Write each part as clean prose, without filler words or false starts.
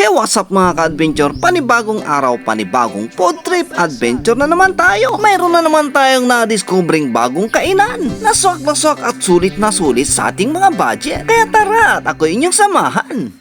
Hey, what's up mga ka-adventure? Panibagong araw, panibagong food trip adventure na naman tayo. Mayroon na naman tayong na-discovering bagong kainan. Naswak na swak at sulit na sulit sa ating mga budget. Kaya tara at ako inyong samahan.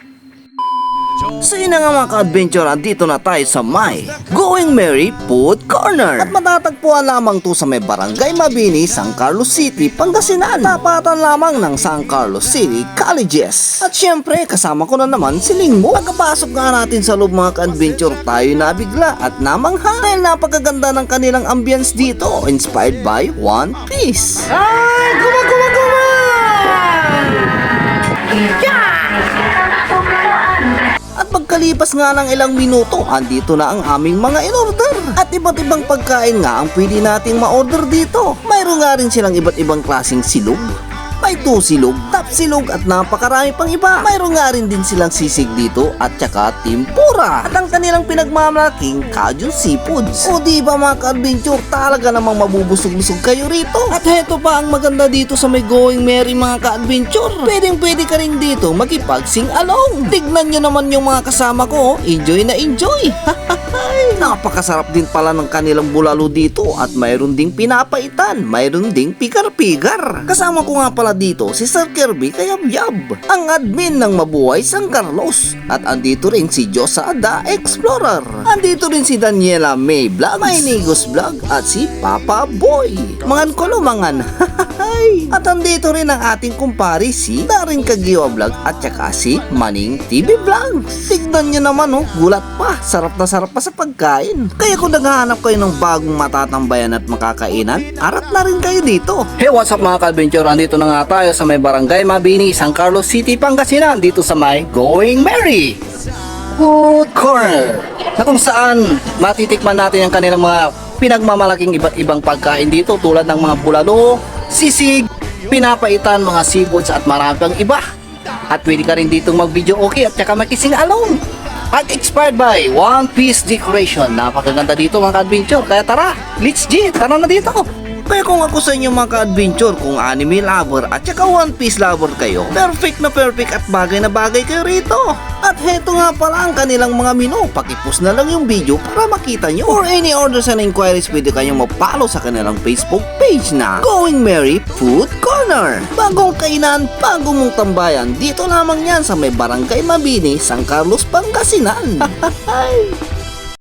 So yun na nga mga ka-adventure, andito na tayo sa may Going Merry Food Corner. At matatagpuan lamang to sa may Barangay Mabini, San Carlos City, Pangasinan. Tapatan lamang ng San Carlos City Colleges. At syempre, kasama ko na naman si Lingmo. Pagkapasok nga natin sa loob mga ka-adventure, tayo nabigla at namangha dahil napakaganda ng kanilang ambience dito, inspired by One Piece. Ay, guma! Pagkalipas nga ng ilang minuto, andito na ang aming mga in-order. At iba't ibang pagkain nga ang pwede nating ma-order dito. Mayroon nga rin silang iba't ibang klaseng silog. May silog, tap silog at napakarami pang iba. Mayroon nga rin din silang sisig dito at saka tempura. At ang kanilang pinagmamalaking Cajun Seafoods. O diba mga ka-adventure, talaga namang mabubusog-busog kayo rito. At heto pa ang maganda dito sa may Going Merry mga ka-adventure. Pwede ka rin dito makipag-sing along. Tignan nyo naman yung mga kasama ko, enjoy na enjoy. Napakasarap din pala ng kanilang bulalo dito at mayroon ding pinapaitan, mayroon ding pigar-pigar. Kasama ko nga pala dito si Sir Kirby Kayabyab, ang admin ng Mabuhay San Carlos. At andito rin si Josada Explorer. Andito rin si Daniela May Vlogs, May Nigos Vlog at si Papa Boy. Mangan ko lumangan. At andito rin ang ating kumpare si Daring Kagiwa Vlog at saka si Maning TV Vlogs. Tignan nyo naman gulat pa, sarap na sarap pa sa pagkain. Kaya kung naghahanap kayo ng bagong matatambayan at makakainan, arat na rin kayo dito. Hey, what's up mga ka-adventure? Andito na nga tayo sa may Barangay Mabini, San Carlos City, Pangasinan, dito sa may Going Merry Food Corner, na kung saan matitikman natin ang kanilang mga pinagmamalaking iba't ibang pagkain dito tulad ng mga bulalo, sisig, pinapaitan, mga seafoods at marami pang iba. At pwede ka rin dito mag-video okay at saka makising along. At expired by One Piece Decoration. Napakaganda dito mga ka-adventure. Kaya tara, let's G, tara na dito. Kaya kung ako sa inyo mga ka-adventure, kung anime lover at saka One Piece lover kayo, perfect na perfect at bagay na bagay kayo rito. At heto nga pala ang kanilang mga menu. Pakipus na lang yung video para makita nyo. For any orders and inquiries, pwede kayong mag-follow sa kanilang Facebook page na Going Merry Food Corner. Bagong kainan, bagong mong tambayan. Dito lamang yan sa may Barangay Mabini, San Carlos, Pangasinan.